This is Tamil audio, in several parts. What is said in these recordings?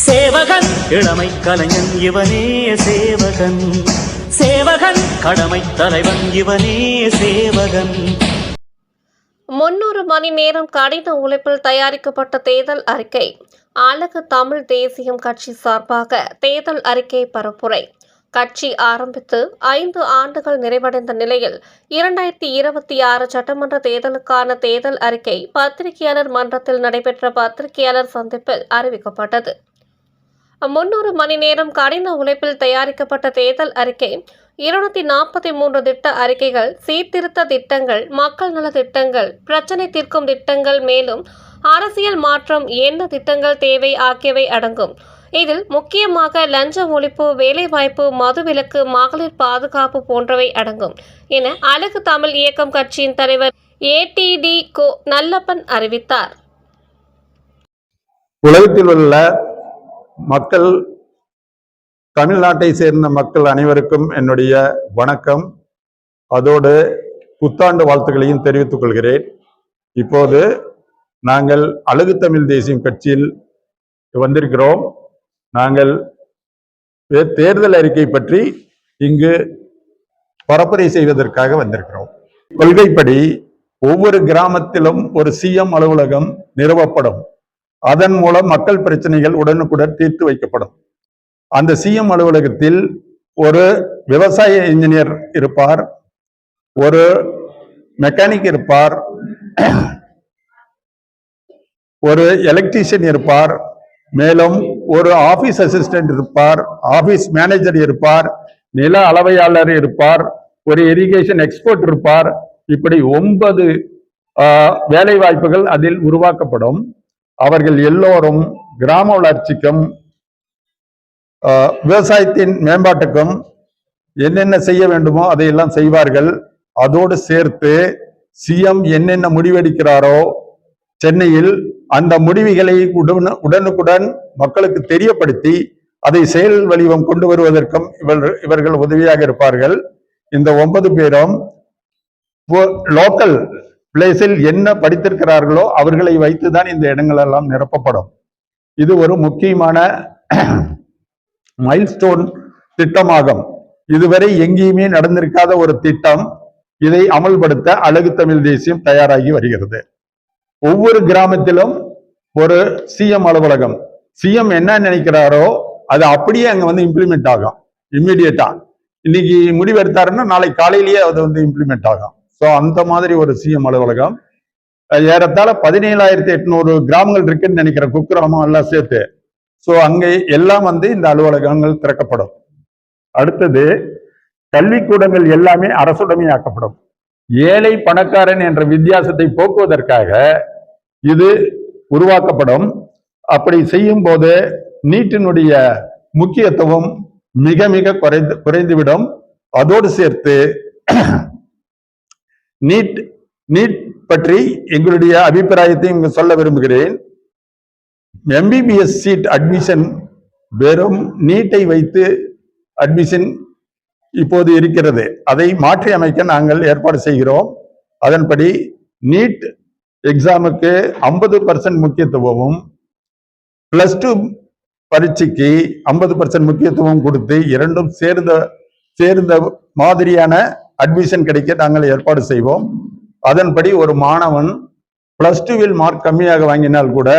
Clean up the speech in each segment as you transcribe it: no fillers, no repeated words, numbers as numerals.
சேவகன் இளமை கலைஞன் இவனே சேவகன், சேவகன் கடமை தலைவன் இவனே சேவகன். 300 மணி நேரம் கடின உழைப்பில் தயாரிக்கப்பட்ட தேர்தல் அறிக்கை. அழகு தமிழ் தேசியம் கட்சி சார்பாக தேர்தல் அறிக்கை பரப்புரை. கட்சி ஆரம்பித்து 5 ஆண்டுகள் நிறைவடைந்த நிலையில் 2026 சட்டமன்ற தேர்தலுக்கான தேர்தல் அறிக்கை பத்திரிகையாளர் மன்றத்தில் நடைபெற்ற பத்திரிகையாளர் சந்திப்பில் அறிவிக்கப்பட்டது. 300 மணி நேரம் கடின உழைப்பில் தயாரிக்கப்பட்ட தேர்தல் அறிக்கை 243 திட்ட அறிக்கைகள், சீர்திருத்த திட்டங்கள், மக்கள் நல திட்டங்கள், பிரச்சினை தீர்க்கும் திட்டங்கள், மேலும் அரசியல் மாற்றம் என்ன திட்டங்கள் தேவை ஆகியவை அடங்கும். இதில் முக்கியமாக லஞ்ச ஒழிப்பு, வேலைவாய்ப்பு, மதுவிலக்கு, மகளிர் பாதுகாப்பு போன்றவை அடங்கும் என அழகு தமிழ் இயக்கம் கட்சியின் தலைவர் ஏடிடி கோ நல்லப்பன் அறிவித்தார். உலகத்தில் உள்ள மக்கள், தமிழ்நாட்டை சேர்ந்த மக்கள் அனைவருக்கும் என்னுடைய வணக்கம். அதோடு புத்தாண்டு வாழ்த்துக்களையும் தெரிவித்துக் கொள்கிறேன். இப்போது நாங்கள் அழகு தமிழ் தேசியம் கட்சியில் வந்திருக்கிறோம். நாங்கள் தேர்தல் அறிக்கை பற்றி இங்கு பரப்புரை செய்வதற்காக வந்திருக்கிறோம். கொள்கைப்படி ஒவ்வொரு கிராமத்திலும் ஒரு சிஎம் அலுவலகம் நிறுவப்படும். அதன் மூலம் மக்கள் பிரச்சனைகள் உடனுக்குடன் தீர்த்து வைக்கப்படும். அந்த சிஎம் அலுவலகத்தில் ஒரு விவசாய இன்ஜினியர் இருப்பார், ஒரு மெக்கானிக் இருப்பார், ஒரு எலக்ட்ரீஷியன் இருப்பார், மேலும் ஒரு ஆபீஸ் அசிஸ்டன்ட் இருப்பார், ஆபீஸ் மேனேஜர் இருப்பார், நில அளவையாளர் இருப்பார், ஒரு இரிகேஷன் எக்ஸ்பர்ட் இருப்பார். இப்படி 9 வேலை வாய்ப்புகள் அதில் உருவாக்கப்படும். அவர்கள் எல்லோரும் கிராம வளர்ச்சிக்கும் விவசாயத்தின் மேம்பாட்டுக்கும் என்னென்ன செய்ய வேண்டுமோ அதையெல்லாம் செய்வார்கள். அதோடு சேர்த்து சிஎம் என்னென்ன முடிவெடுக்கிறாரோ சென்னையில் அந்த முடிவுகளை உடனுக்குடன் மக்களுக்கு தெரியப்படுத்தி அதை செயல் வடிவம் கொண்டு வருவதற்கும் இவர்கள் உதவியாக இருப்பார்கள். இந்த 9 பேரும் லோக்கல் பிளேஸில் என்ன படித்திருக்கிறார்களோ அவர்களை வைத்துதான் இந்த இடங்கள் எல்லாம் நிரப்பப்படும். இது ஒரு முக்கியமான மைல்ஸ்டோன் திட்டமாகும். இதுவரை எங்கேயுமே நடந்திருக்காத ஒரு திட்டம். இதை அமல்படுத்த அழகு தமிழ் தேசியம் தயாராகி வருகிறது. ஒவ்வொரு கிராமத்திலும் ஒரு சிஎம் அலுவலகம். சிஎம் என்ன நினைக்கிறாரோ அது அப்படியே அங்க வந்து இம்ப்ளிமெண்ட் ஆகும். இம்மிடியட்டா இன்னைக்கு முடிவெடுத்தாருன்னா நாளை காலையிலேயே அது இம்ப்ளிமெண்ட் ஆகும். ஸோ அந்த மாதிரி ஒரு சிஎம் அலுவலகம். ஏறத்தாழ 17,800 கிராமங்கள் இருக்குன்னு நினைக்கிறேன், குக்கிராமம் எல்லாம் சேர்த்து. ஸோ அங்கே எல்லாம் இந்த அலுவலகங்கள் திறக்கப்படும். அடுத்தது கல்விக்கூடங்கள் எல்லாமே அரசுடைமையாக்கப்படும். ஏழை பணக்காரன் என்ற வித்தியாசத்தை போக்குவதற்காக இது உருவாக்கப்படும். அப்படி செய்யும் போது நீட்டினுடைய முக்கியத்துவம் மிக மிக குறைந்துவிடும். அதோடு சேர்த்து நீட் பற்றி எங்களுடைய அபிப்பிராயத்தை இங்கு சொல்ல விரும்புகிறேன். எம்பிபிஎஸ் சீட் அட்மிஷன் வெறும் நீட்டை வைத்து அட்மிஷன் இப்போது இருக்கிறது. அதை மாற்றி அமைக்க நாங்கள் ஏற்பாடு செய்கிறோம். அதன்படி நீட் எக்ஸாமுக்கு 50% முக்கியத்துவமும், +2 பரீட்சைக்கு 50% முக்கியத்துவம் கொடுத்து இரண்டும் சேர்ந்த மாதிரியான அட்மிஷன் கிடைக்க நாங்கள் ஏற்பாடு செய்வோம். அதன்படி ஒரு மாணவன் +2வில் மார்க் கம்மியாக வாங்கினால் கூட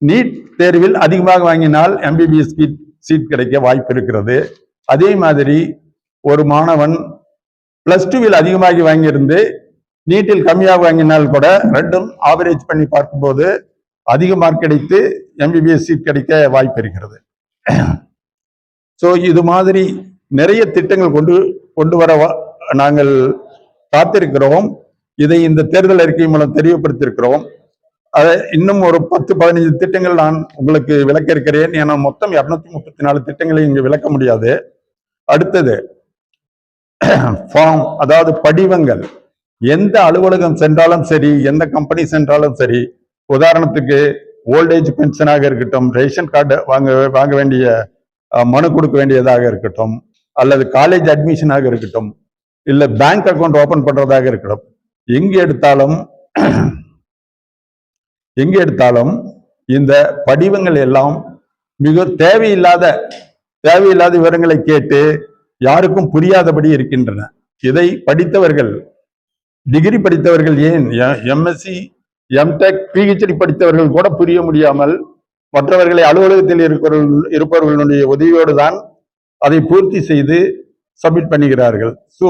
நீட் தேர்வில் அதிகமாக வாங்கினால் எம்பிபிஎஸ் சீட் கிடைக்க வாய்ப்பு இருக்கிறது. அதே மாதிரி ஒரு மாணவன் +2வில் அதிகமாகி வாங்கியிருந்து நீட்டில் கம்மியாக வாங்கினால் கூட ரெண்டும் ஆவரேஜ் பண்ணி பார்க்கும்போது அதிக மார்க் கிடைத்து எம்பிபிஎஸ் சீட் கிடைக்க வாய்ப்பு இருக்கிறது. ஸோ இது மாதிரி நிறைய திட்டங்கள் கொண்டு வர நாங்கள் காத்திருக்கிறோம். இதை இந்த தேர்தல் அறிக்கை மூலம் தெரியப்படுத்தியிருக்கிறோம். அதை இன்னும் ஒரு 10-15 திட்டங்கள் நான் உங்களுக்கு விளக்க இருக்கிறேன். ஏன்னா மொத்தம் 234 திட்டங்களை இங்கு விளக்க முடியாது. அடுத்தது ஃபார்ம், அதாவது படிவங்கள். எந்த அலுவலகம் சென்றாலும் சரி, எந்த கம்பெனி சென்றாலும் சரி, உதாரணத்துக்கு ஓல்டேஜ் பென்ஷனாக இருக்கட்டும், ரேஷன் கார்டு வாங்க வேண்டிய மனு கொடுக்க வேண்டியதாக இருக்கட்டும், அல்லது காலேஜ் அட்மிஷனாக இருக்கட்டும், இல்ல பேங்க் அக்கௌண்ட் ஓபன் பண்றதாக இருக்கட்டும், எங்க எடுத்தாலும் இந்த படிவங்கள் எல்லாம் மிக தேவையில்லாத விவரங்களை கேட்டு யாருக்கும் புரியாதபடி இருக்கின்றன. இதை படித்தவர்கள், டிகிரி படித்தவர்கள், ஏன் எம்எஸ்சி, எம்டெக், பிஹெச்டி படித்தவர்கள் கூட புரிய முடியாமல் மற்றவர்களை அலுவலகத்தில் இருப்பவர்களுடைய உதவியோடு தான் அதை பூர்த்தி செய்து சப்மிட் பண்ணுகிறார்கள். ஸோ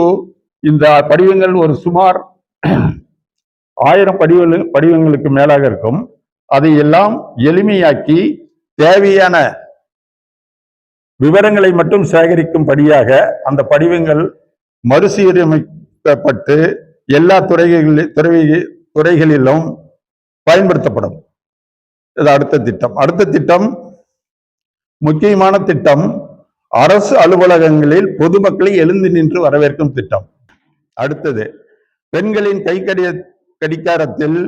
இந்த படிவங்கள் ஒரு சுமார் 1000 படிவங்களுக்கு மேலாக இருக்கும். அதை எல்லாம் எளிமையாக்கி தேவையான விவரங்களை மட்டும் சேகரிக்கும்படியாக அந்த படிவங்கள் மறுசீரமைக்கப்பட்டு எல்லா துறைகளிலும் பயன்படுத்தப்படும். இது அடுத்த திட்டம் முக்கியமான திட்டம், அரசு அலுவலகங்களில் பொதுமக்களை எழுந்து நின்று வரவேற்கும் திட்டம். அடுத்தது, பெண்களின் கடிகாரத்தில்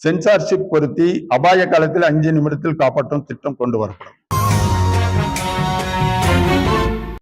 சென்சார்ஷிப் பொருத்தி அபாய காலத்தில் 5 நிமிடத்தில் காப்பாற்றும் திட்டம் கொண்டு வரப்படும்.